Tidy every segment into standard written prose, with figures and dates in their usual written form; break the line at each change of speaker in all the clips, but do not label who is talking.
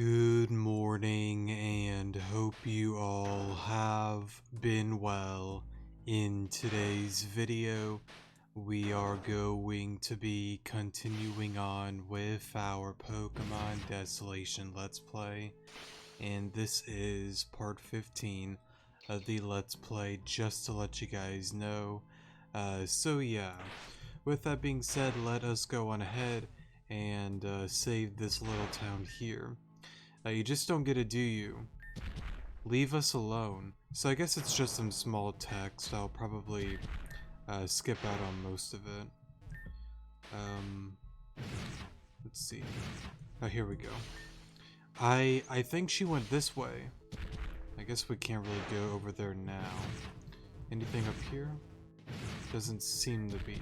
Good morning, and hope you all have been well. In today's video, we are going to be continuing on with our Pokemon Desolation Let's Play, and this is part 15 of the Let's Play, just to let you guys know. So yeah, with that being said, let us go on ahead and save this little town here. You just don't get it, do you? Leave us alone. So I guess it's just some small text. I'll probably skip out on most of it. Let's see. Oh, here we go. I think she went this way. I guess we can't really go over there now. Anything up here? Doesn't seem to be.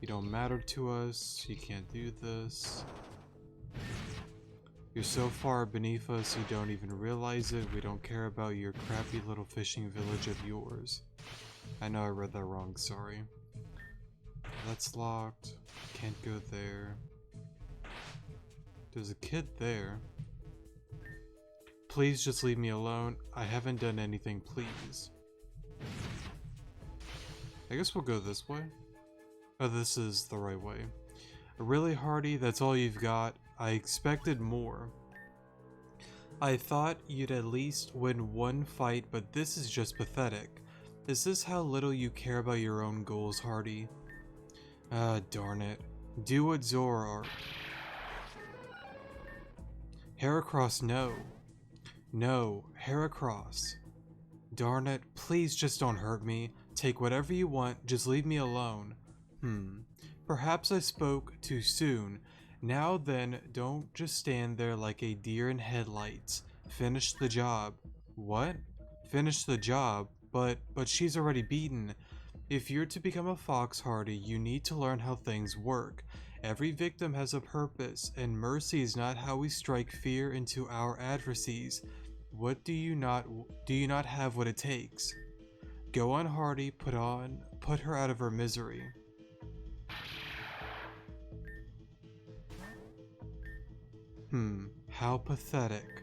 You don't matter to us. You can't do this. You're so far beneath us you don't even realize it. We don't care about your crappy little fishing village of yours. I know I read that wrong, sorry. That's locked. Can't go there. There's a kid there. Please just leave me alone. I haven't done anything, please. I guess we'll go this way. Oh, this is the right way. Really, Hardy? That's all you've got? I expected more. I thought you'd at least win one fight, but this is just pathetic. Is this how little you care about your own goals, Hardy? Ah, darn it. Do what Zora. Heracross, no. No, Heracross. Darn it, please just don't hurt me. Take whatever you want, just leave me alone. Perhaps I spoke too soon. Now then, don't just stand there like a deer in headlights. Finish the job. What? Finish the job? But she's already beaten. If you're to become a fox, Hardy, you need to learn how things work. Every victim has a purpose, and mercy is not how we strike fear into our adversaries. What do you not have what it takes? Go on, Hardy, put her out of her misery. How pathetic.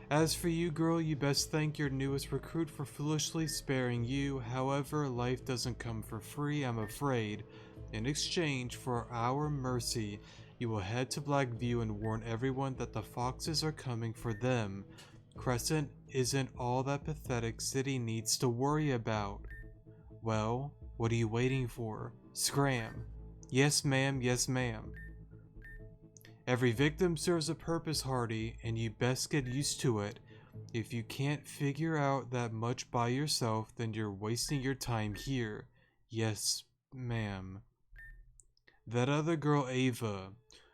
As for you, girl, you best thank your newest recruit for foolishly sparing you. However, life doesn't come for free, I'm afraid. In exchange for our mercy, you will head to Blackview and warn everyone that the foxes are coming for them. Crescent isn't all that pathetic city needs to worry about. Well, what are you waiting for? Scram. Yes, ma'am, yes, ma'am. Every victim serves a purpose, Hardy, and you best get used to it. If you can't figure out that much by yourself, then you're wasting your time here. Yes, ma'am. That other girl, Ava.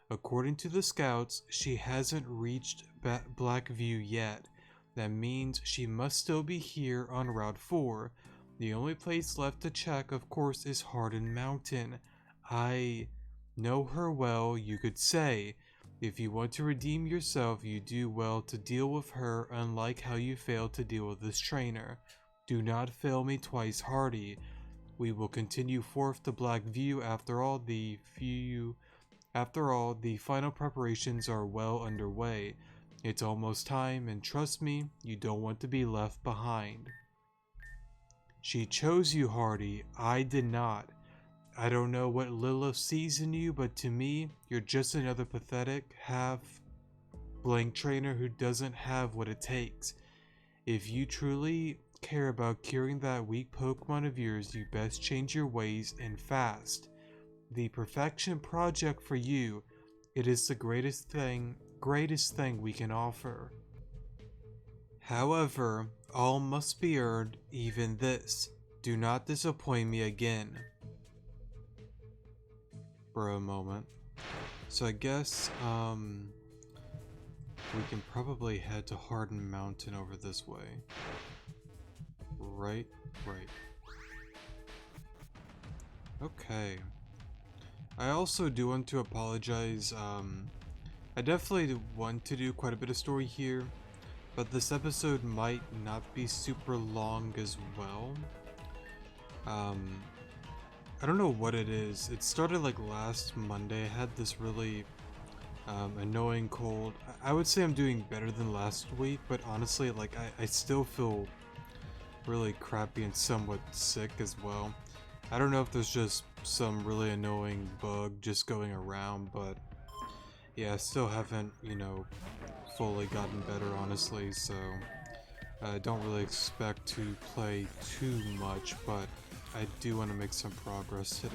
According to the scouts, she hasn't reached Blackview yet. That means she must still be here on Route 4. The only place left to check, of course, is Hardin Mountain. I know her well, you could say. If you want to redeem yourself, you do well to deal with her, unlike how you failed to deal with this trainer. Do not fail me twice, Hardy. We will continue forth to Blackview. After all, the final preparations are well underway. It's almost time, and trust me, you don't want to be left behind. She chose you, Hardy. I did not. I don't know what Lilith sees in you, but to me, you're just another pathetic, half-blank trainer who doesn't have what it takes. If you truly care about curing that weak Pokemon of yours, you best change your ways and fast. The Perfection Project for you, it is the greatest thing we can offer. However, all must be earned, even this. Do not disappoint me again. For a moment. So I guess we can probably head to Hardin Mountain over this way. Right. Okay. I also do want to apologize. I definitely want to do quite a bit of story here, but this episode might not be super long as well. I don't know what it is. It started like last Monday. I had this really Annoying cold. I would say I'm doing better than last week, but honestly, like, I still feel really crappy and somewhat sick as well. I don't know if there's just some really annoying bug just going around, but yeah, I still haven't, you know, fully gotten better, honestly, so I don't really expect to play too much, but I do want to make some progress today.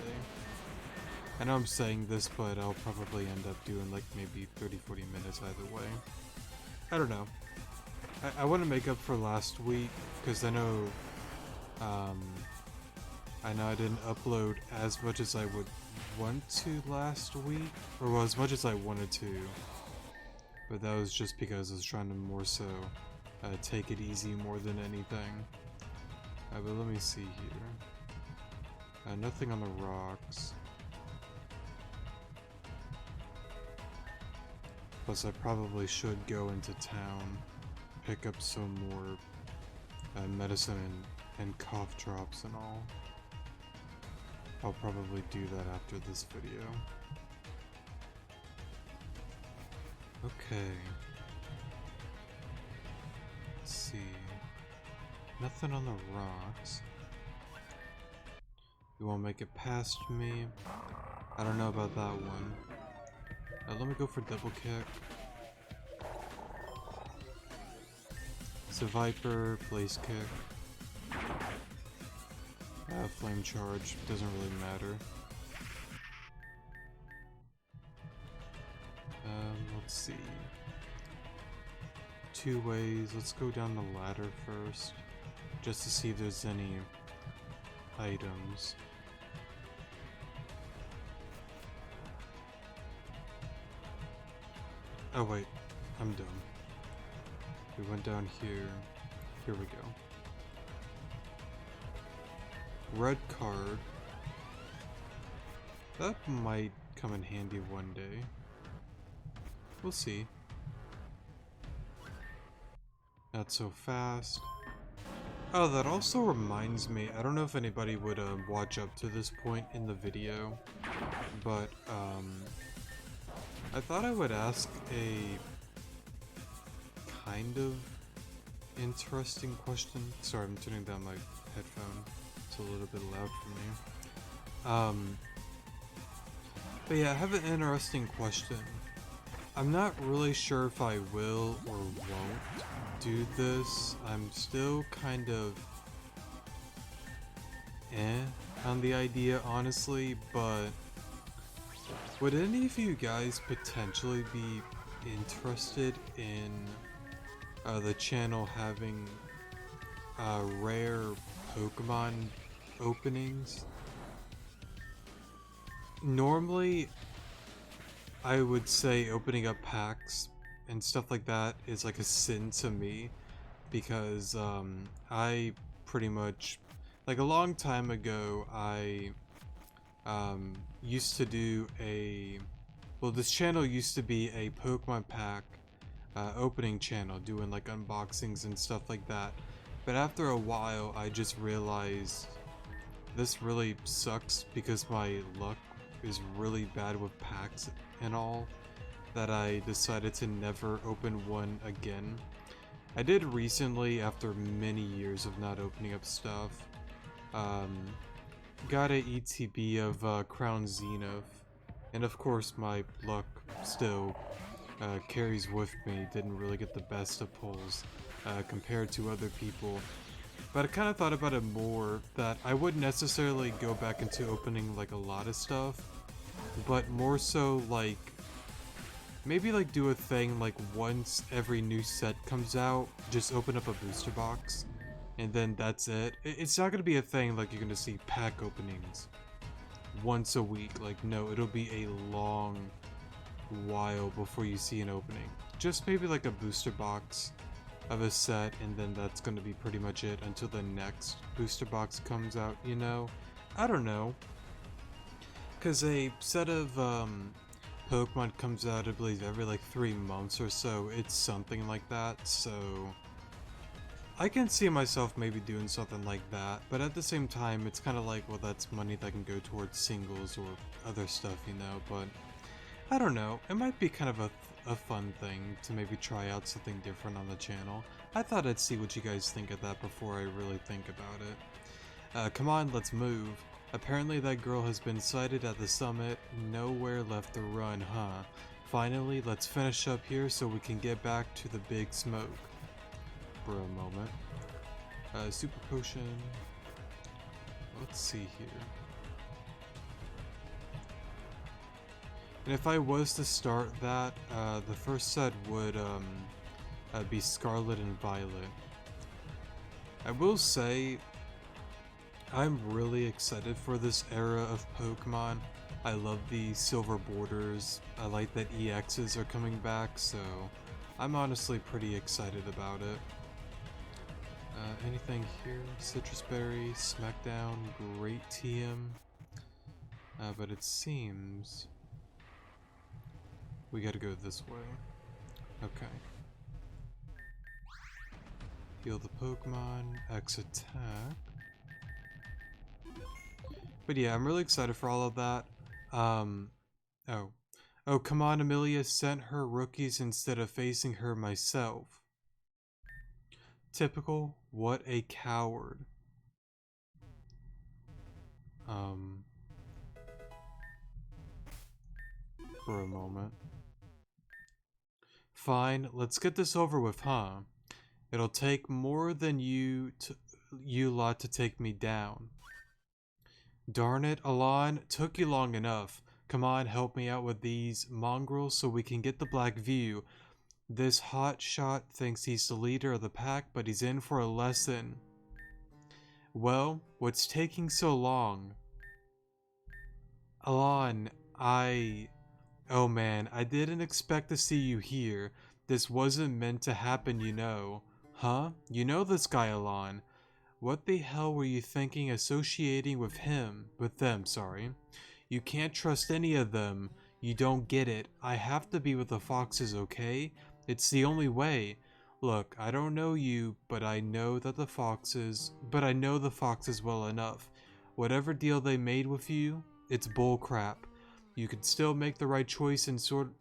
I know I'm saying this, but I'll probably end up doing like maybe 30-40 minutes either way. I don't know. I want to make up for last week, because I know I didn't upload as much as I would want to last week, or well, as much as I wanted to, but that was just because I was trying to more so take it easy more than anything. But let me see here. Nothing on the rocks. Plus I probably should go into town, pick up some more medicine and cough drops and all. I'll probably do that after this video. Okay. Let's see. Nothing on the rocks. You won't make it past me. I don't know about that one. Let me go for double kick. It's a Viper, Blaze kick. Flame charge, doesn't really matter. Let's see. Two ways, let's go down the ladder first, just to see if there's any items. Oh wait, I'm dumb. We went down here. Here we go. Red card. That might come in handy one day. We'll see. Not so fast. Oh, that also reminds me, I don't know if anybody would watch up to this point in the video, but I thought I would ask a kind of interesting question. Sorry, I'm turning down my headphone. It's a little bit loud for me. But yeah, I have an interesting question. I'm not really sure if I will or won't do this. I'm still kind of on the idea, honestly, but would any of you guys potentially be interested in the channel having rare Pokemon openings? Normally, I would say opening up packs and stuff like that is like a sin to me, because I pretty much, like a long time ago, I used to do this channel used to be a Pokemon pack opening channel, doing like unboxings and stuff like that, but after a while I just realized this really sucks because my luck is really bad with packs and all, that I decided to never open one again. I did recently, after many years of not opening up stuff, got a ETB of Crown Zenith, and of course my luck still carries with me. Didn't really get the best of pulls compared to other people, but I kind of thought about it more, that I wouldn't necessarily go back into opening like a lot of stuff, but more so like maybe like do a thing like once every new set comes out, just open up a booster box, and then that's it. It's not gonna be a thing like you're gonna see pack openings once a week. Like, no, it'll be a long while before you see an opening. Just maybe like a booster box of a set, and then that's gonna be pretty much it until the next booster box comes out, you know? I don't know. Because a set of Pokemon comes out, I believe, every like 3 months or so. It's something like that, so I can see myself maybe doing something like that, but at the same time, it's kind of like, well, that's money that can go towards singles or other stuff, you know, but I don't know, it might be kind of a fun thing to maybe try out something different on the channel. I thought I'd see what you guys think of that before I really think about it. Come on, let's move. Apparently that girl has been sighted at the summit. Nowhere left to run, huh? Finally, let's finish up here so we can get back to the big smoke. For a moment. Super potion. Let's see here. And if I was to start that, the first set would be Scarlet and Violet. I will say, I'm really excited for this era of Pokemon. I love the silver borders. I like that EXs are coming back, so I'm honestly pretty excited about it. Anything here? Citrus Berry, Smackdown, Great TM. But it seems we gotta go this way. Okay. Heal the Pokemon, X attack. But yeah, I'm really excited for all of that. Oh, come on, Amelia sent her rookies instead of facing her myself. Typical, what a coward. For a moment. Fine, let's get this over with, huh? It'll take more than you lot to take me down. Darn it, Alon, took you long enough. Come on, help me out with these mongrels so we can get the black view. This hot shot thinks he's the leader of the pack, but he's in for a lesson. Well, what's taking so long? Alon, oh man, I didn't expect to see you here. This wasn't meant to happen, you know. Huh? You know this guy, Alon. What the hell were you thinking associating with them, sorry. You can't trust any of them. You don't get it. I have to be with the foxes, okay? It's the only way. Look, I don't know you, but I know the foxes well enough. Whatever deal they made with you, it's bullcrap. You can still make the right choice and sort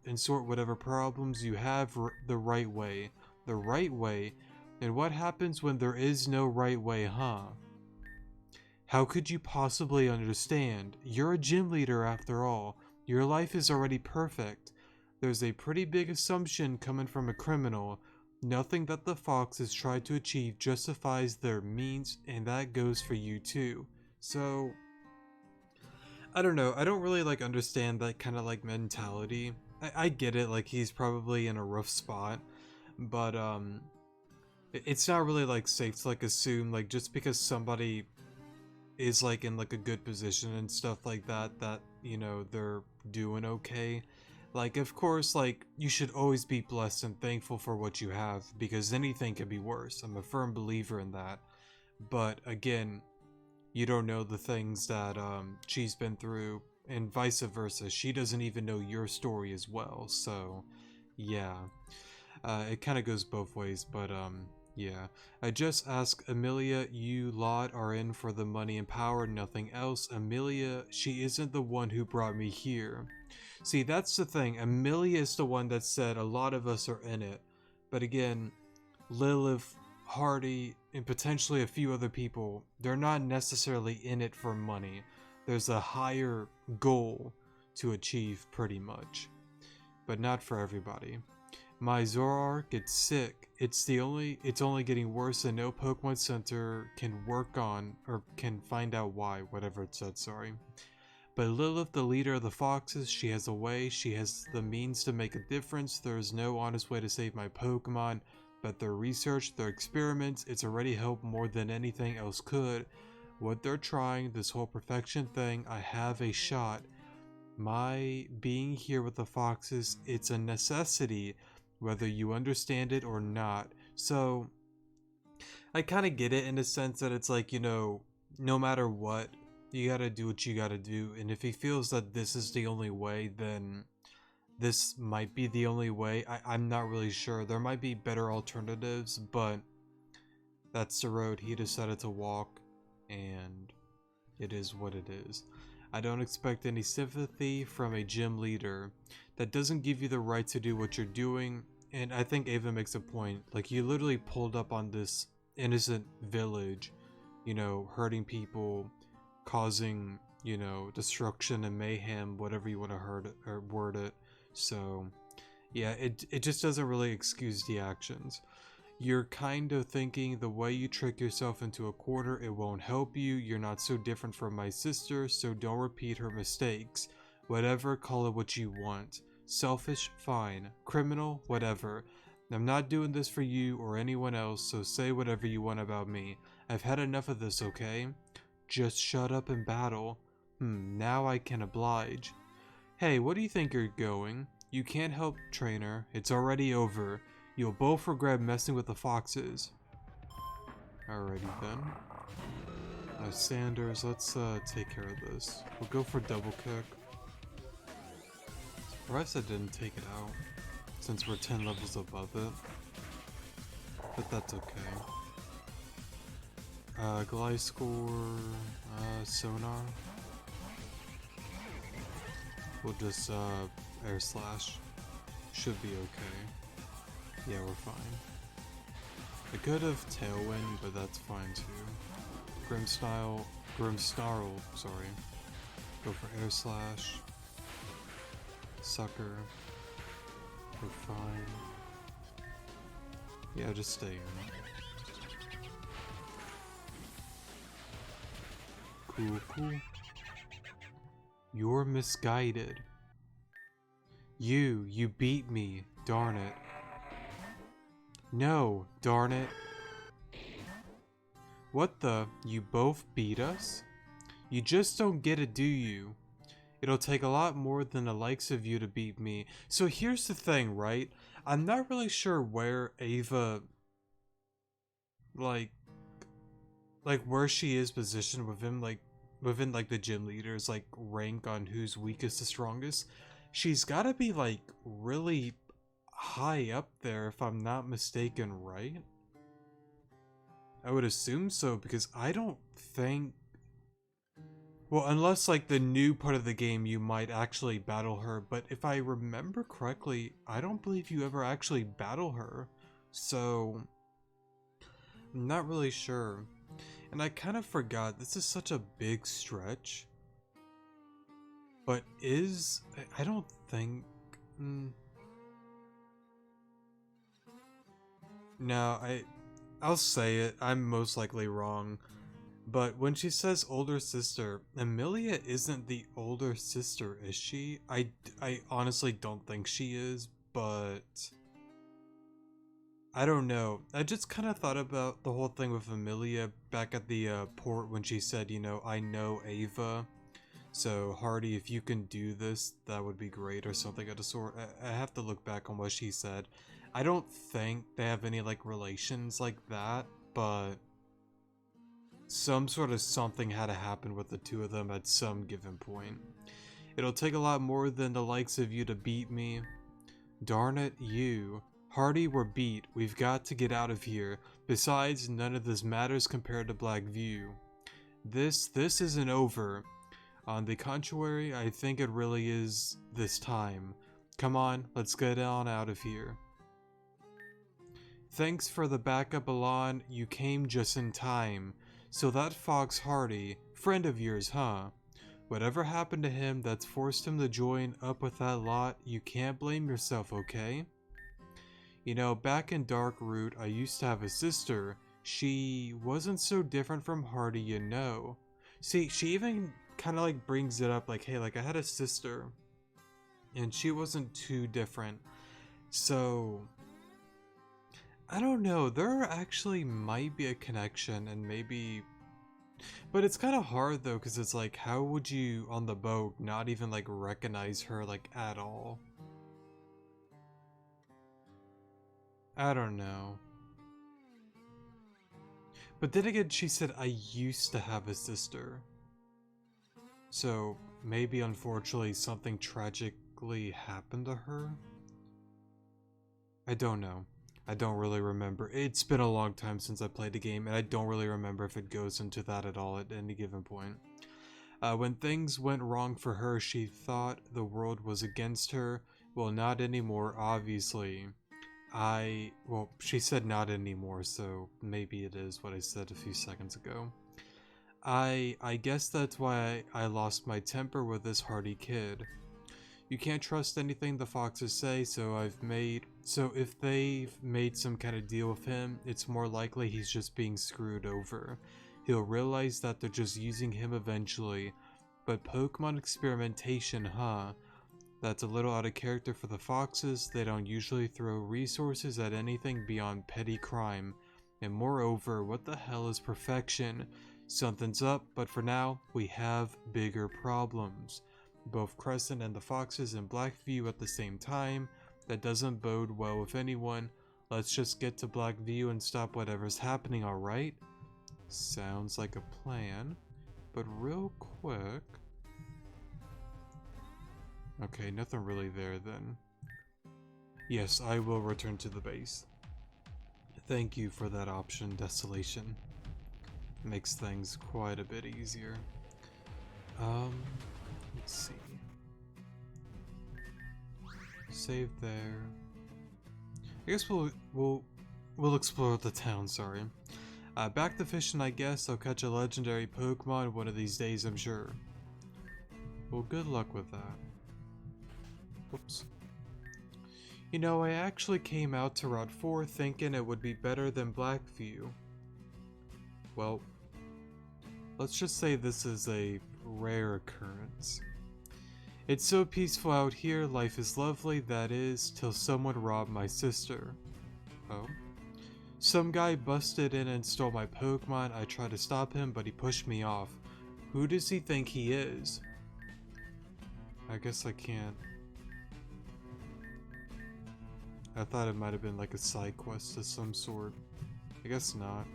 whatever problems you have the right way. The right way? And what happens when there is no right way, huh? How could you possibly understand? You're a gym leader after all. Your life is already perfect. There's a pretty big assumption coming from a criminal. Nothing that the foxes tried to achieve justifies their means, and that goes for you too. So, I don't know. I don't really understand that kind of mentality. I get it, he's probably in a rough spot, but it's not really safe to assume just because somebody is in a good position and stuff like that you know they're doing okay. Of course, you should always be blessed and thankful for what you have, because anything could be worse. I'm a firm believer in that. But again, you don't know the things that she's been through, and vice versa. She doesn't even know your story as well. So yeah, it kind of goes both ways. But yeah, I just asked Amelia, you lot are in for the money and power, nothing else. Amelia, she isn't the one who brought me here. See, that's the thing. Amelia is the one that said a lot of us are in it. But again, Lilith, Hardy, and potentially a few other people, they're not necessarily in it for money. There's a higher goal to achieve pretty much. But not for everybody. My Zoroark gets sick. It's only getting worse, and no Pokemon Center can work on, or can find out why, whatever it said, sorry. But Lilith, the leader of the foxes, she has a way, she has the means to make a difference. There is no honest way to save my Pokemon, but their research, their experiments, it's already helped more than anything else could. What they're trying, this whole perfection thing, I have a shot. My being here with the foxes, it's a necessity, whether you understand it or not. So, I kind of get it in a sense that it's you know, no matter what, you gotta do what you gotta do, and if he feels that this is the only way, then this might be the only way. I'm not really sure. There might be better alternatives, but that's the road he decided to walk, and it is what it is. I don't expect any sympathy from a gym leader. that doesn't give you the right to do what you're doing. And I think Ava makes a point. Like, you literally pulled up on this innocent village, you know, hurting people, causing, you know, destruction and mayhem, whatever you want to hurt or word it. So, yeah, it just doesn't really excuse the actions. You're kind of thinking the way you trick yourself into a corner, it won't help you. You're not so different from my sister, so don't repeat her mistakes. Whatever, call it what you want. Selfish, fine. Criminal, whatever. I'm not doing this for you or anyone else, so say whatever you want about me. I've had enough of this, okay? Just shut up and battle. Now I can oblige. Hey, what do you think you're going? You can't help, trainer. It's already over. You'll both regret messing with the foxes. Alrighty then. Sanders, let's take care of this. We'll go for double kick. Surprised I didn't take it out, since we're 10 levels above it. But that's okay. Gliscor, sonar. We'll just air slash. Should be okay. Yeah, we're fine. I could have Tailwind, but that's fine too. Grimsnarl, sorry. Go for Air Slash. Sucker. We're fine. Yeah, just stay in. Cool. You're misguided. You beat me, darn it. No, darn it. What the? You both beat us? You just don't get it, do you? It'll take a lot more than the likes of you to beat me. So here's the thing, right? I'm not really sure where Ava, like where she is positioned with him, like, within, like, the gym leaders, like, rank on who's weakest to strongest. She's gotta be, like, really high up there, if I'm not mistaken, right? I would assume so, because I don't think... Well, unless, like, the new part of the game, you might actually battle her, but if I remember correctly, I don't believe you ever actually battle her, so... I'm not really sure. And I kind of forgot, this is such a big stretch. But I don't think... No, I'll say it, I'm most likely wrong. But when she says older sister, Emilia isn't the older sister, is she? I honestly don't think she is, but... I don't know. I just kind of thought about the whole thing with Emilia back at the port when she said, you know, I know Ava. So, Hardy, if you can do this, that would be great, or something of the sort. I have to look back on what she said. I don't think they have any, like, relations like that, but... some sort of something had to happen with the two of them at some given point. It'll take a lot more than the likes of you to beat me. Darn it, you. Hardy, we're beat. We've got to get out of here. Besides, none of this matters compared to Blackview. This isn't over. On the contrary, I think it really is this time. Come on, let's get on out of here. Thanks for the backup, Alon. You came just in time. So that Fox Hardy, friend of yours, huh? Whatever happened to him that's forced him to join up with that lot, you can't blame yourself, okay? You know, back in Dark Root, I used to have a sister. She wasn't so different from Hardy, you know. See, she even kind of like brings it up like, hey, like I had a sister and she wasn't too different. So, I don't know, there actually might be a connection and maybe... But it's kind of hard though, because it's like, how would you on the boat not even like recognize her like at all? I don't know. But then again, she said, I used to have a sister. So, maybe unfortunately something tragically happened to her? I don't know. I don't really remember. It's been a long time since I played the game, and I don't really remember if it goes into that at all at any given point. When things went wrong for her, she thought the world was against her. Well, not anymore, obviously. Well, she said not anymore, so maybe it is what I said a few seconds ago. I guess that's why I lost my temper with this hardy kid. You can't trust anything the foxes say, so if they've made some kind of deal with him, it's more likely he's just being screwed over. He'll realize that they're just using him eventually. But Pokemon experimentation, huh? That's a little out of character for the foxes. They don't usually throw resources at anything beyond petty crime. And moreover, what the hell is perfection? Something's up, but for now, we have bigger problems. Both Crescent and the foxes in Blackview at the same time. That doesn't bode well with anyone. Let's just get to Blackview and stop whatever's happening, alright? Sounds like a plan. But real quick... Okay, nothing really there then. Yes, I will return to the base. Thank you for that option, Desolation. Makes things quite a bit easier. Let's see. Save there. I guess we'll explore the town, sorry. Back to fishing, I guess. I'll catch a legendary Pokemon one of these days, I'm sure. Well, good luck with that. Whoops. You know, I actually came out to Route 4 thinking it would be better than Blackview. Well, let's just say this is a rare occurrence. It's so peaceful out here, life is lovely, that is, till someone robbed my sister. Oh? Some guy busted in and stole my Pokemon. I tried to stop him, but he pushed me off. Who does he think he is? I guess I can't. I thought it might have been like a side quest of some sort. I guess not.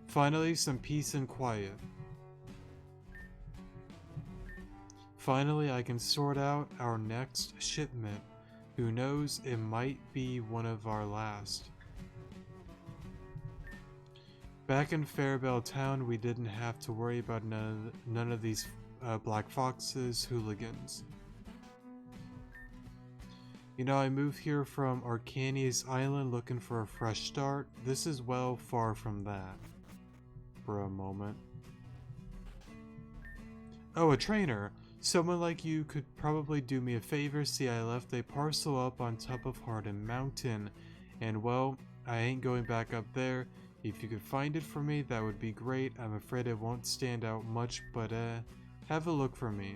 Finally, some peace and quiet. Finally, I can sort out our next shipment. Who knows, it might be one of our last. Back in Fairbell Town, we didn't have to worry about none of these Black Fox's hooligans. You know, I moved here from Arcania's Island looking for a fresh start. This is well far from that. For a moment. Oh, a trainer! Someone like you could probably do me a favor. See, I left a parcel up on top of Hardin Mountain. And well, I ain't going back up there. If you could find it for me, that would be great. I'm afraid it won't stand out much, but have a look for me.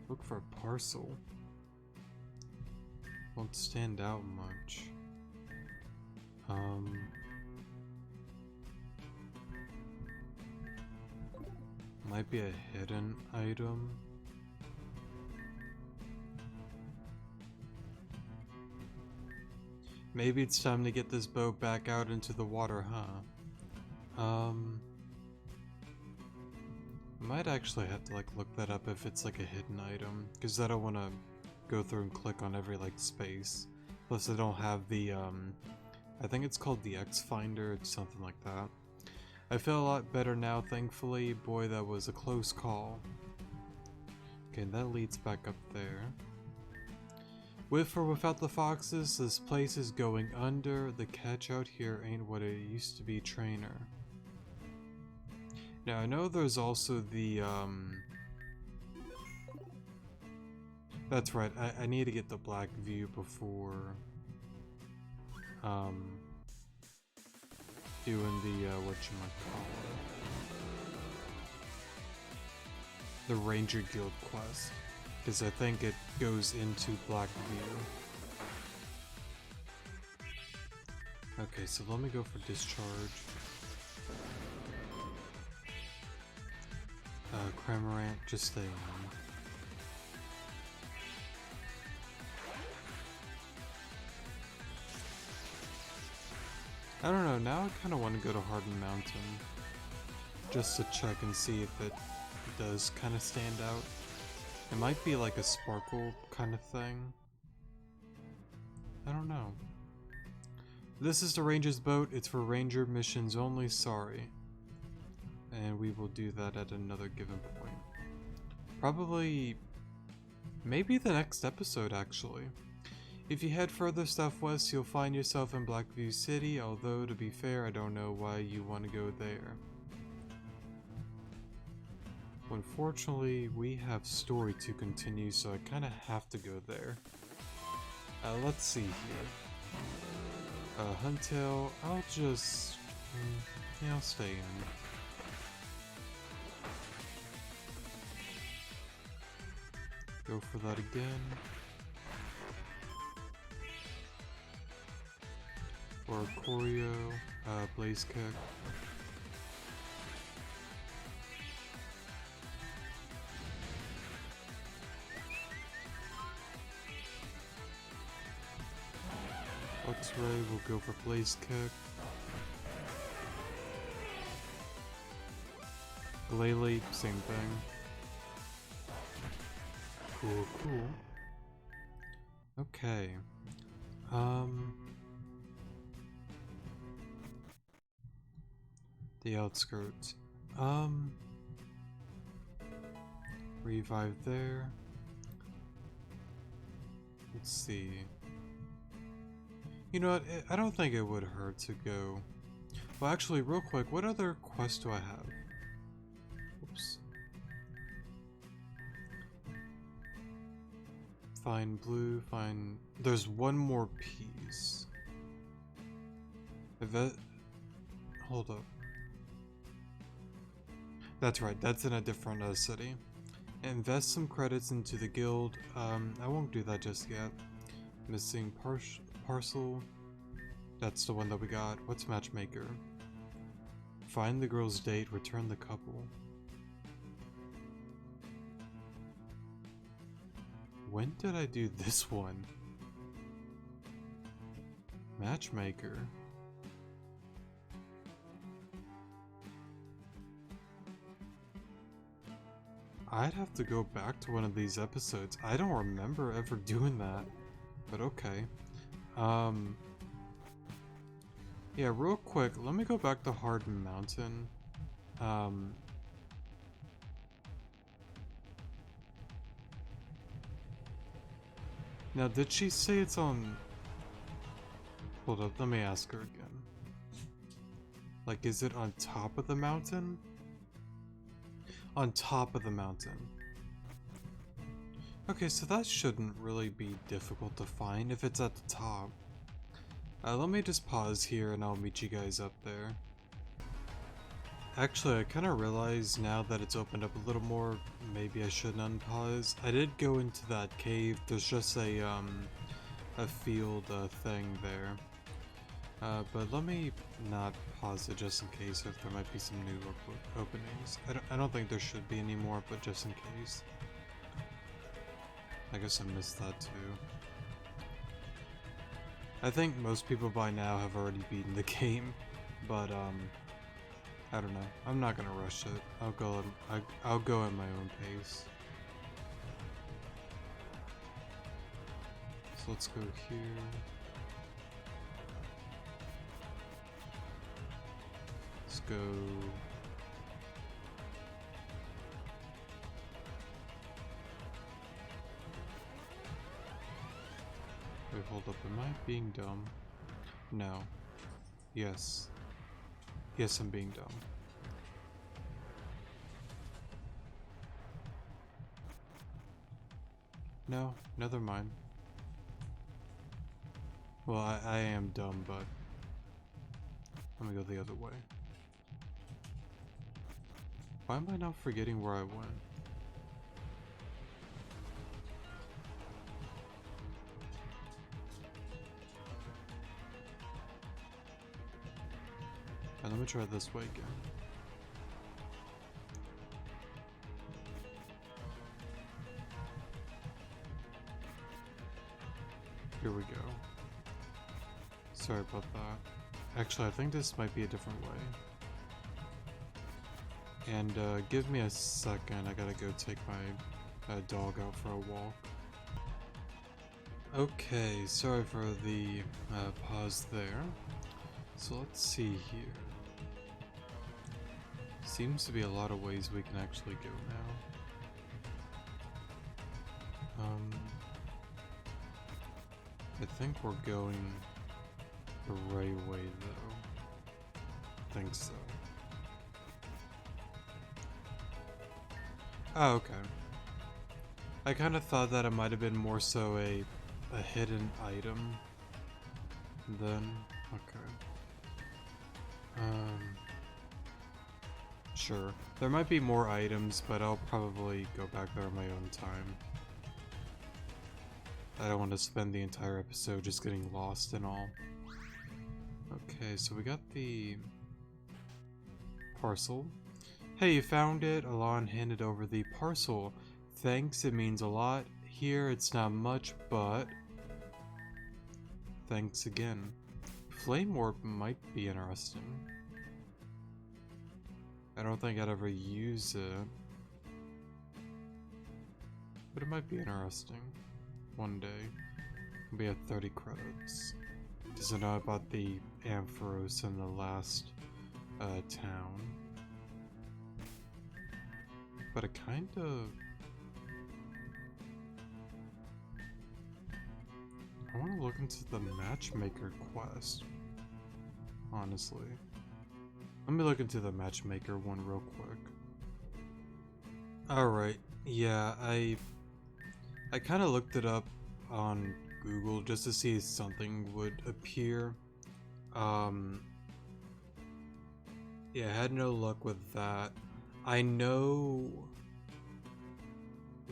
Look for a parcel. Won't stand out much. Might be a hidden item. Maybe it's time to get this boat back out into the water, huh? Might actually have to like look that up if it's like a hidden item, because I don't want to go through and click on every like space. Plus I don't have the I think it's called the X Finder, it's something like that. I feel a lot better now, thankfully. Boy, that was a close call. Okay, that leads back up there. With or without the foxes, this place is going under. The catch out here ain't what it used to be, trainer. Now, I know there's also the, That's right, I need to get the Blackview before, doing the, whatchamacallit, the Ranger Guild quest, because I think it goes into Blackview. Okay, so let me go for Discharge. Cramorant, just stay on. I don't know, now I kind of want to go to Hardin Mountain. Just to check and see if it does kind of stand out. It might be like a sparkle kind of thing. I don't know. This is the Ranger's boat. It's for Ranger missions only, sorry. And we will do that at another given point. Probably Maybe the next episode, actually. If you head further southwest, you'll find yourself in Blackview City, although to be fair, I don't know why you want to go there. Unfortunately, we have story to continue, so I kind of have to go there. Let's see here. Huntail, I'll just... yeah, I'll stay in. Go for that again. Or Choreo, Blaze Kick. X-Ray will go for Blaze Kick. Glalie, same thing. Cool, cool. Okay. The outskirts. Revive there. Let's see. You know what, I don't think it would hurt to go... Well, actually, real quick, what other quests do I have? Oops. Find blue, find... There's one more piece. Hold up. That's right, that's in a different city. Invest some credits into the guild. I won't do that just yet. Missing parcel. That's the one that we got. What's matchmaker? Find the girl's date, return the couple. When did I do this one? Matchmaker. I'd have to go back to one of these episodes. I don't remember ever doing that, but okay. Yeah, real quick, let me go back to Hard Mountain. Now, did she say it's on... Hold up, let me ask her again. Like, is it on top of the mountain? On top of the mountain. Okay, so that shouldn't really be difficult to find if it's at the top. Let me just pause here and I'll meet you guys up there. Actually, I kind of realize now that it's opened up a little more, maybe I shouldn't unpause. I did go into that cave. There's just a field thing there. But let me not pause it just in case if there might be some new openings. I don't think there should be any more, but just in case. I guess I missed that too. I think most people by now have already beaten the game, but I don't know. I'm not gonna rush it. I'll go at my own pace. So let's go here. Let's go. Wait, hold up. Am I being dumb? No. Yes. Yes, I'm being dumb. No, never mind. Well, I am dumb, but let me go the other way. Why am I not forgetting where I went? And let me try this way again. Here we go. Sorry about that. Actually, I think this might be a different way. And give me a second, I gotta go take my dog out for a walk. Okay, sorry for the pause there. So let's see here. Seems to be a lot of ways we can actually go Um, I think we're going the right way though. I think so. Oh, okay. I kind of thought that it might have been more so a hidden item. Then, okay. Sure. There might be more items, but I'll probably go back there on my own time. I don't want to spend the entire episode just getting lost and all. Okay, so we got the parcel. Hey, you found it. Alon handed over the parcel. Thanks, it means a lot. Here, it's not much, but thanks again. Flame Orb might be interesting. I don't think I'd ever use it, but it might be interesting. One day. We have 30 credits. Does it know about the Ampharos in the last town? But it kind of... I want to look into the matchmaker quest, honestly. Let me look into the matchmaker one real quick. Alright, yeah, I kind of looked it up on Google just to see if something would appear. Yeah, I had no luck with that. I know...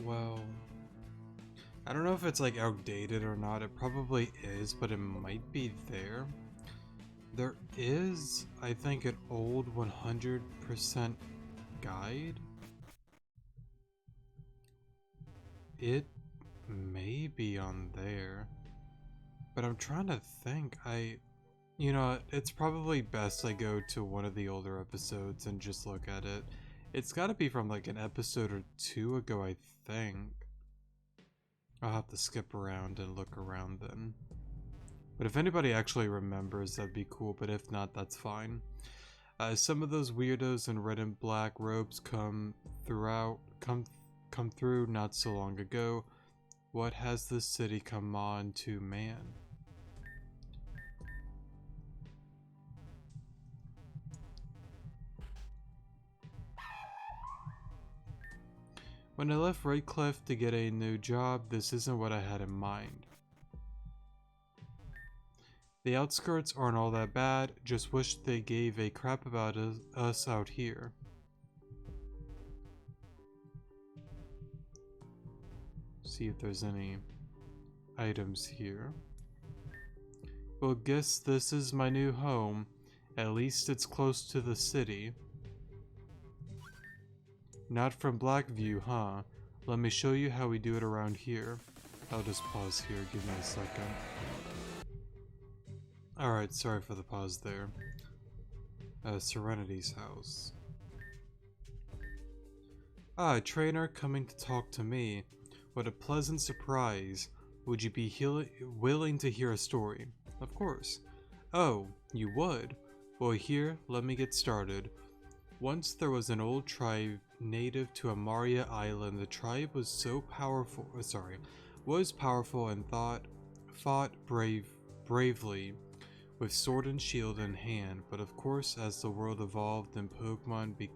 Well... I don't know if it's like outdated or not. It probably is, but it might be there. There is, I think, an old 100% guide. It may be on there, but I'm trying to think. You know, it's probably best I go to one of the older episodes and just look at it. It's gotta be from like an episode or two ago, I think. I'll have to skip around and look around then. But if anybody actually remembers, that'd be cool, but if not, that's fine. Some of those weirdos in red and black robes come through not so long ago. What has this city come on to, man? When I left Redcliffe to get a new job, this isn't what I had in mind. The outskirts aren't all that bad, just wish they gave a crap about us out here. See if there's any items here. Well, guess this is my new home. At least it's close to the city. Not from Blackview, huh? Let me show you how we do it around here. I'll just pause here, give me a second. Alright, sorry for the pause there. Serenity's house. Ah, a trainer coming to talk to me. What a pleasant surprise. Would you be willing to hear a story? Of course. Oh, you would? Well, here, let me get started. Once there was an old tribe native to Amaria Island. The tribe was so powerful, was powerful and fought bravely with sword and shield in hand. But of course, as the world evolved and Pokemon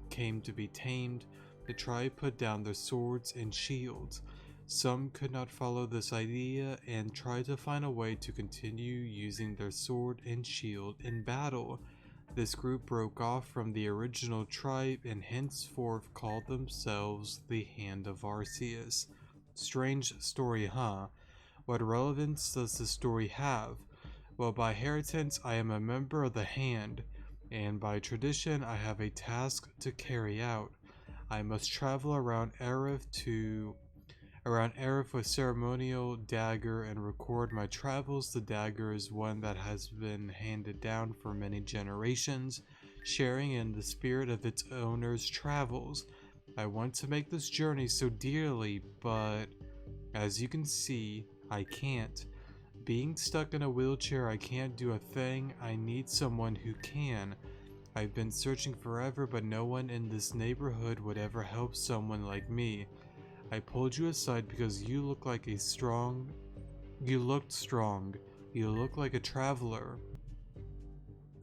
came to be tamed, the tribe put down their swords and shields. Some could not follow this idea and tried to find a way to continue using their sword and shield in battle. This group broke off from the original tribe and henceforth called themselves the Hand of Arceus. Strange story, huh? What relevance does the story have? Well, by inheritance, I am a member of the Hand, and by tradition, I have a task to carry out. I must travel around Aerith with ceremonial dagger and record my travels. The dagger is one that has been handed down for many generations, sharing in the spirit of its owner's travels. I want to make this journey so dearly, but as you can see, I can't. Being stuck in a wheelchair, I can't do a thing. I need someone who can. I've been searching forever, but no one in this neighborhood would ever help someone like me. I pulled you aside because you looked strong. You look like a traveler.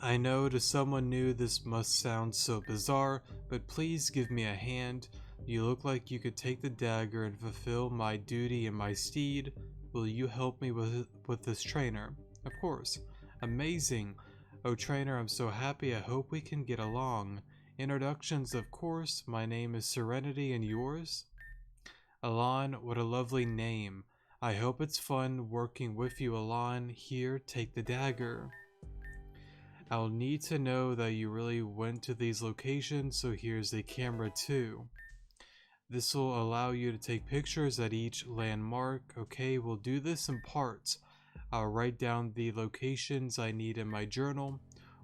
I know to someone new this must sound so bizarre, but please give me a hand. You look like you could take the dagger and fulfill my duty and my steed. Will you help me with this trainer? Of course. Amazing. Oh trainer, I'm so happy. I hope we can get along. Introductions, of course. My name is Serenity, and yours? Alon, what a lovely name. I hope it's fun working with you, Alon. Here, take the dagger. I'll need to know that you really went to these locations, so here's a camera too. This will allow you to take pictures at each landmark. Okay, we'll do this in parts. I'll write down the locations I need in my journal.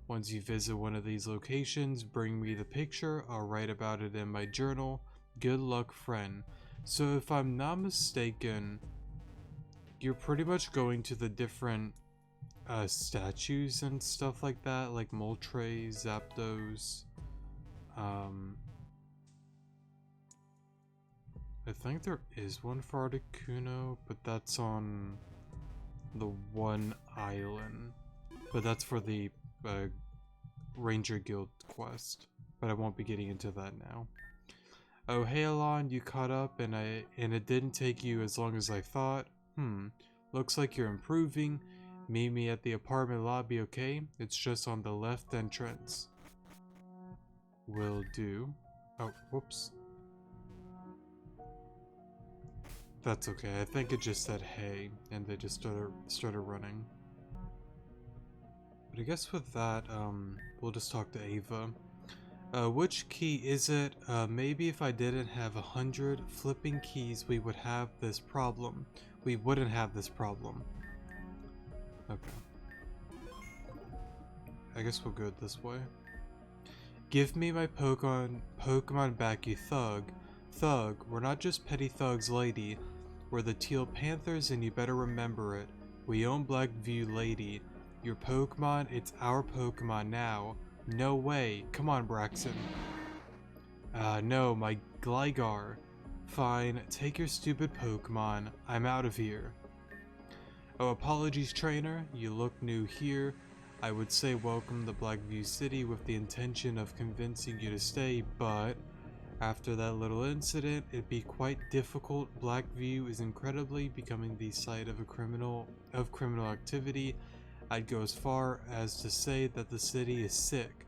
Once you visit one of these locations, bring me the picture. I'll write about it in my journal. Good luck, friend. So if I'm not mistaken, you're pretty much going to the different statues and stuff like that, like Moltre, Zapdos. I think there is one for Articuno, but that's on the one island. But that's for the Ranger Guild quest. But I won't be getting into that now. Oh hey Alon, you caught up and it didn't take you as long as I thought. Looks like you're improving. Meet me at the apartment lobby, okay? It's just on the left entrance. Will do. Oh, whoops. That's okay. I think it just said hey, and they just started running. But I guess with that, we'll just talk to Ava. Which key is it? Maybe if I didn't have 100 flipping keys, we would have this problem. We wouldn't have this problem. Okay. I guess we'll go this way. Give me my Pokemon back, you thug. Thug, we're not just petty thugs, lady. We're the Teal Panthers, and you better remember it. We own Blackview, lady. Your Pokemon, it's our Pokemon now. No way. Come on, Braxton. No, my Gligar. Fine, take your stupid Pokemon. I'm out of here. Oh, apologies, trainer. You look new here. I would say welcome to Blackview City with the intention of convincing you to stay, but after that little incident, it'd be quite difficult. Blackview is incredibly becoming the site of criminal activity. I'd go as far as to say that the city is sick.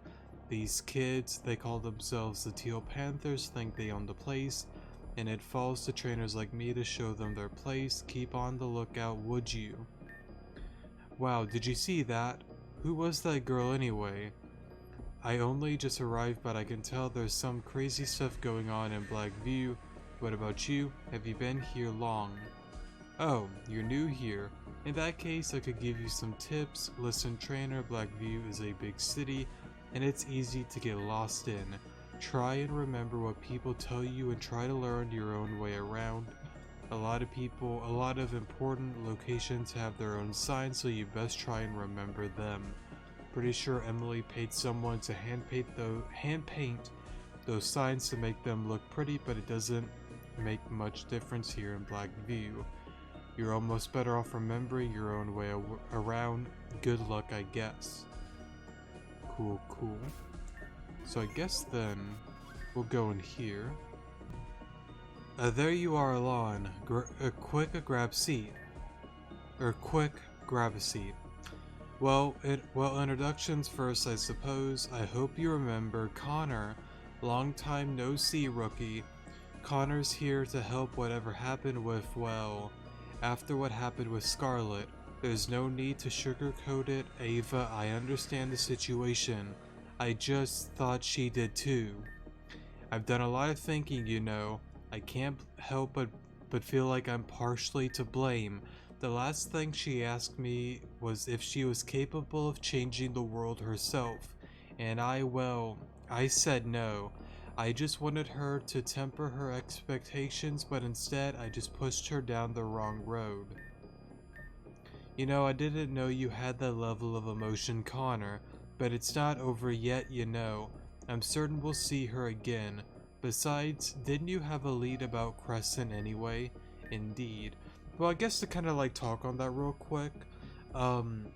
These kids, they call themselves the Teal Panthers, think they own the place, and it falls to trainers like me to show them their place. Keep on the lookout, would you? Wow, did you see that? Who was that girl anyway? I only just arrived, but I can tell there's some crazy stuff going on in Blackview. What about you? Have you been here long? Oh, you're new here. In that case, I could give you some tips. Listen, trainer, Blackview is a big city, and it's easy to get lost in. Try and remember what people tell you and try to learn your own way around. A lot of important locations have their own signs, so you best try and remember them. Pretty sure Emily paid someone to hand paint those signs to make them look pretty, but it doesn't make much difference here in Blackview. You're almost better off remembering your own way around. Good luck, I guess. Cool. So I guess then we'll go in here. There you are, Alon. Quick grab a seat. Well, introductions first, I suppose. I hope you remember Connor. Long time no see, rookie. Connor's here to help whatever happened with, well, after what happened with Scarlet. There's no need to sugarcoat it, Ava. I understand the situation. I just thought she did too. I've done a lot of thinking, you know. I can't help but feel like I'm partially to blame. The last thing she asked me was if she was capable of changing the world herself, and I said no. I just wanted her to temper her expectations, but instead I just pushed her down the wrong road. You know, I didn't know you had that level of emotion, Connor, but it's not over yet, you know. I'm certain we'll see her again. Besides, didn't you have a lead about Crescent anyway? Indeed. Well, I guess to kind of like talk on that real quick, um,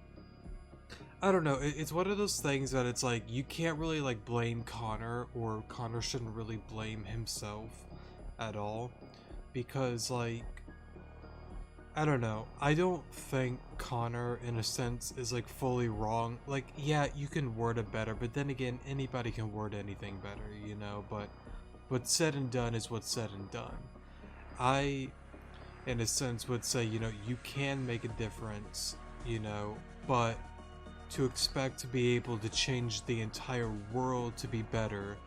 I don't know, it's one of those things that it's like, you can't really like blame Connor, or Connor shouldn't really blame himself at all, because like, I don't know. I don't think Connor, in a sense, is like fully wrong. Like, yeah, you can word it better, but then again, anybody can word anything better, you know? But what's said and done is what's said and done. I, in a sense, would say, you know, you can make a difference, you know, but to expect to be able to change the entire world to be better,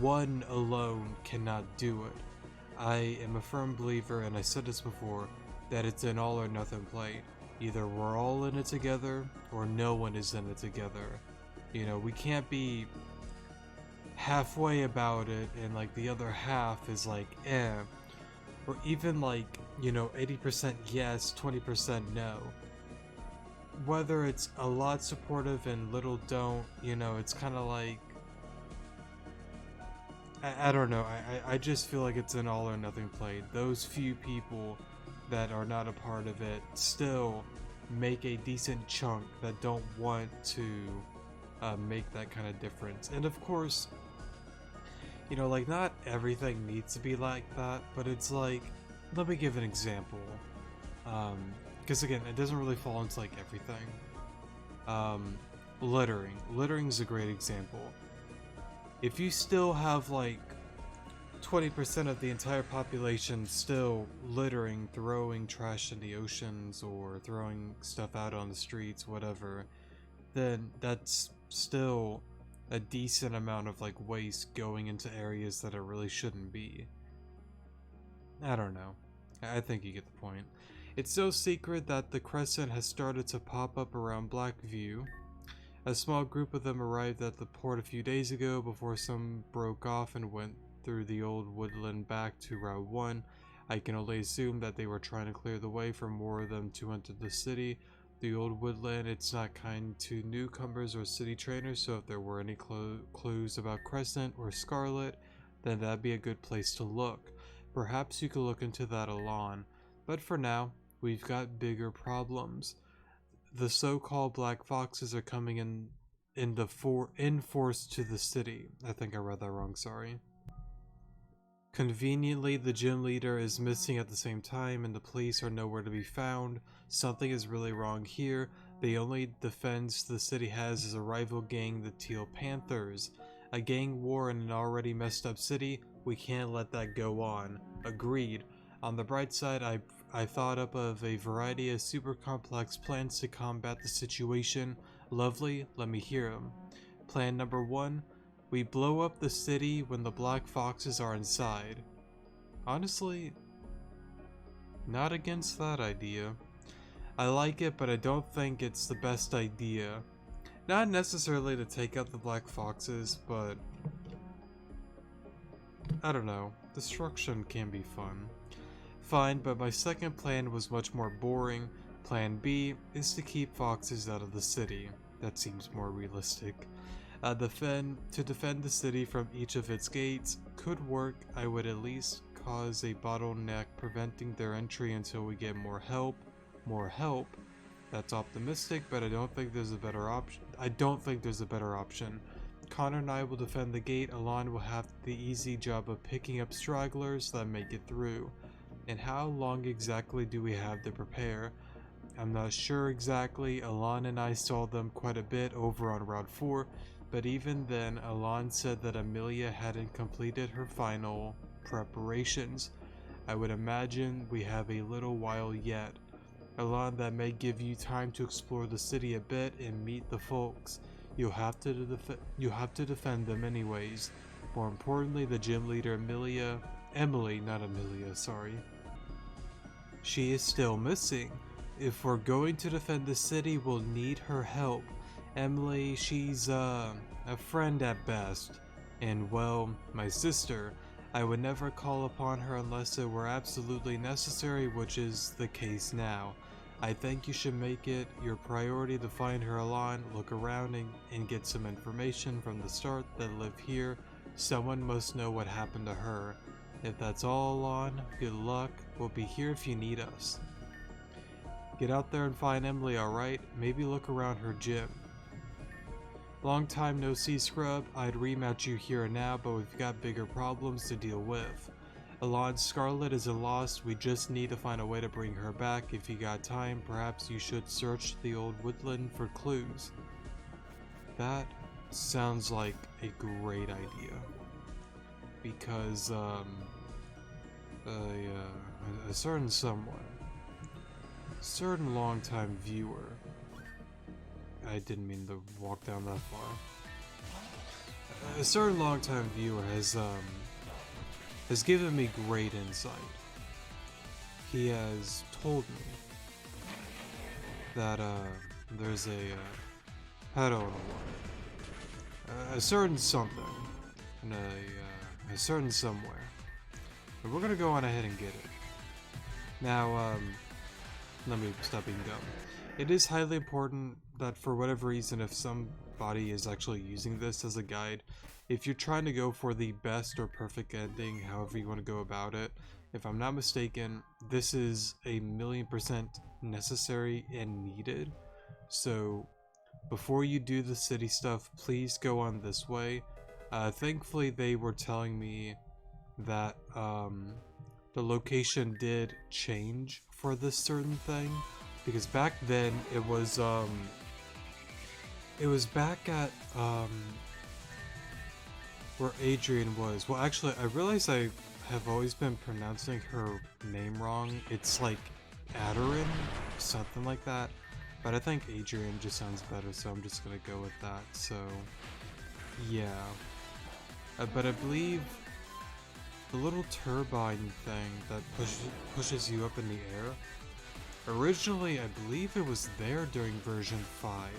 one alone cannot do it. I am a firm believer, and I said this before, that it's an all or nothing play. Either we're all in it together, or no one is in it together. You know, we can't be halfway about it, and like the other half is like, eh. Or even like, you know, 80% yes, 20% no. Whether it's a lot supportive and little don't, you know, it's kind of like, I don't know, I just feel like it's an all or nothing play. Those few people that are not a part of it still make a decent chunk that don't want to make that kind of difference. And of course, you know, like, not everything needs to be like that, but it's like, let me give an example. Because again, it doesn't really fall into like everything. Littering. Littering is a great example. If you still have like 20% of the entire population still littering, throwing trash in the oceans, or throwing stuff out on the streets, whatever, then that's still a decent amount of like waste going into areas that it really shouldn't be. I don't know. I think you get the point. It's no secret that the Crescent has started to pop up around Blackview. A small group of them arrived at the port a few days ago before some broke off and went through the old woodland back to Route 1. I can only assume that they were trying to clear the way for more of them to enter the city. The old woodland, it's not kind to newcomers or city trainers, so if there were any clues about Crescent or Scarlet, then that'd be a good place to look. Perhaps you could look into that alone. But for now, we've got bigger problems. The so-called Black Foxes are coming in force to the city. I think I read that wrong, sorry. Conveniently, the gym leader is missing at the same time, and the police are nowhere to be found. Something is really wrong here. The only defense the city has is a rival gang, the Teal Panthers. A gang war in an already messed up city? We can't let that go on. Agreed. On the bright side, I thought up of a variety of super complex plans to combat the situation. Lovely, let me hear them. Plan number 1. We blow up the city when the Black Foxes are inside. Honestly, not against that idea. I like it, but I don't think it's the best idea. Not necessarily to take out the Black Foxes, but I don't know. Destruction can be fun. Fine, but my second plan was much more boring. Plan B is to keep foxes out of the city. That seems more realistic. To defend the city from each of its gates could work. I would at least cause a bottleneck preventing their entry until we get more help. More help? That's optimistic, but I don't think there's a better option. Connor and I will defend the gate. Alon will have the easy job of picking up stragglers that make it through. And how long exactly do we have to prepare? I'm not sure exactly. Alon and I saw them quite a bit over on Route 4, but even then, Alon said that Amelia hadn't completed her final preparations. I would imagine we have a little while yet. Alon, that may give you time to explore the city a bit and meet the folks. You have to defend them anyways. More importantly, the gym leader Emily, not Amelia, sorry. She is still missing. If we're going to defend the city, we'll need her help. Emily, she's a friend at best. And well, my sister. I would never call upon her unless it were absolutely necessary, which is the case now. I think you should make it your priority to find her alone, look around and get some information from the start that live here. Someone must know what happened to her. If that's all on, good luck. We'll be here if you need us. Get out there and find Emily, alright? Maybe look around her gym. Long time no see, Scrub. I'd rematch you here and now, but we've got bigger problems to deal with. Alon, Scarlet is a loss. We just need to find a way to bring her back. If you got time, perhaps you should search the old woodland for clues. That sounds like a great idea. Because, a certain someone, certain longtime viewer, I didn't mean to walk down that far. A certain longtime viewer has given me great insight. He has told me that, there's I don't know what, a certain something, and a certain somewhere. But we're gonna go on ahead and get it. Now, let me stop being dumb. It is highly important that for whatever reason, if somebody is actually using this as a guide, if you're trying to go for the best or perfect ending, however you want to go about it, if I'm not mistaken, this is 1,000,000% necessary and needed. So before you do the city stuff, please go on this way. Thankfully, they were telling me that the location did change for this certain thing, because back then it was back at where Adrian was. Well, actually, I realize I have always been pronouncing her name wrong. It's like Aderin, something like that. But I think Adrian just sounds better, so I'm just gonna go with that. So, yeah. But I believe the little turbine thing that pushes you up in the air, originally I believe it was there during version 5.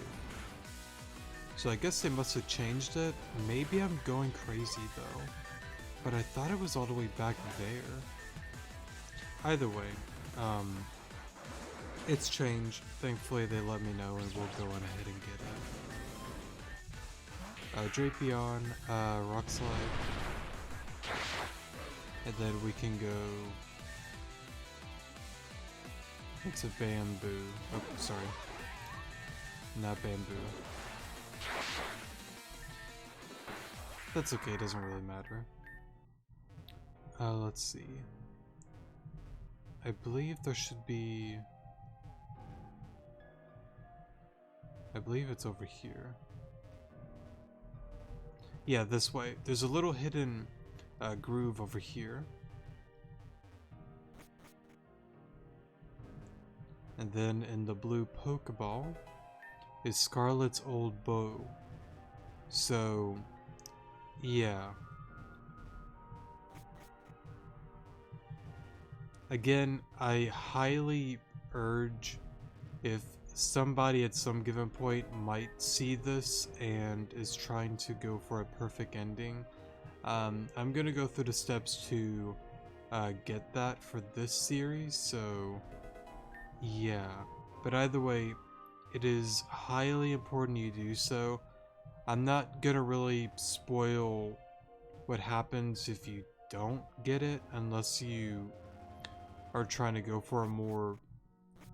So I guess they must have changed it. Maybe I'm going crazy though. But I thought it was all the way back there. Either way, it's changed. Thankfully they let me know and we'll go on ahead and get it. Drapion, Rock Slide. And then we can go... It's a bamboo. Oh, sorry. Not bamboo. That's okay, it doesn't really matter. Let's see. I believe there should be... I believe it's over here. Yeah, this way. There's a little hidden groove over here. And then in the blue Pokeball is Scarlet's old bow. So, yeah. Again, I highly urge, if somebody at some given point might see this and is trying to go for a perfect ending, I'm gonna go through the steps to get that for this series, so yeah. But either way, it is highly important you do so. I'm not gonna really spoil what happens if you don't get it, unless you are trying to go for a more,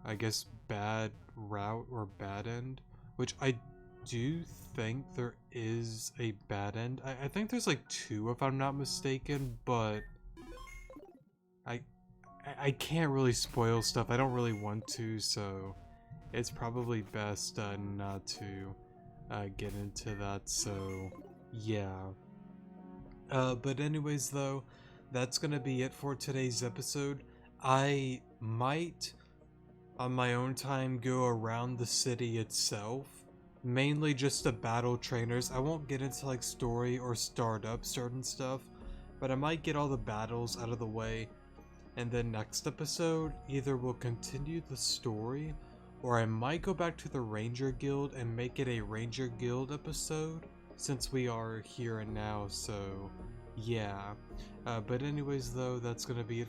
I guess, bad route or bad end, which I do think there is a bad end. I think there's like 2 if I'm not mistaken, but I can't really spoil stuff. I don't really want to, so it's probably best not to get into that, so yeah. But anyways though, that's gonna be it for today's episode. I might, on my own time, go around the city itself, mainly just to battle trainers. I won't get into like story or start up certain stuff, but I might get all the battles out of the way, and then next episode either we'll continue the story, or I might go back to the Ranger Guild and make it a Ranger Guild episode, since we are here and now, so yeah. But anyways though, that's gonna be it.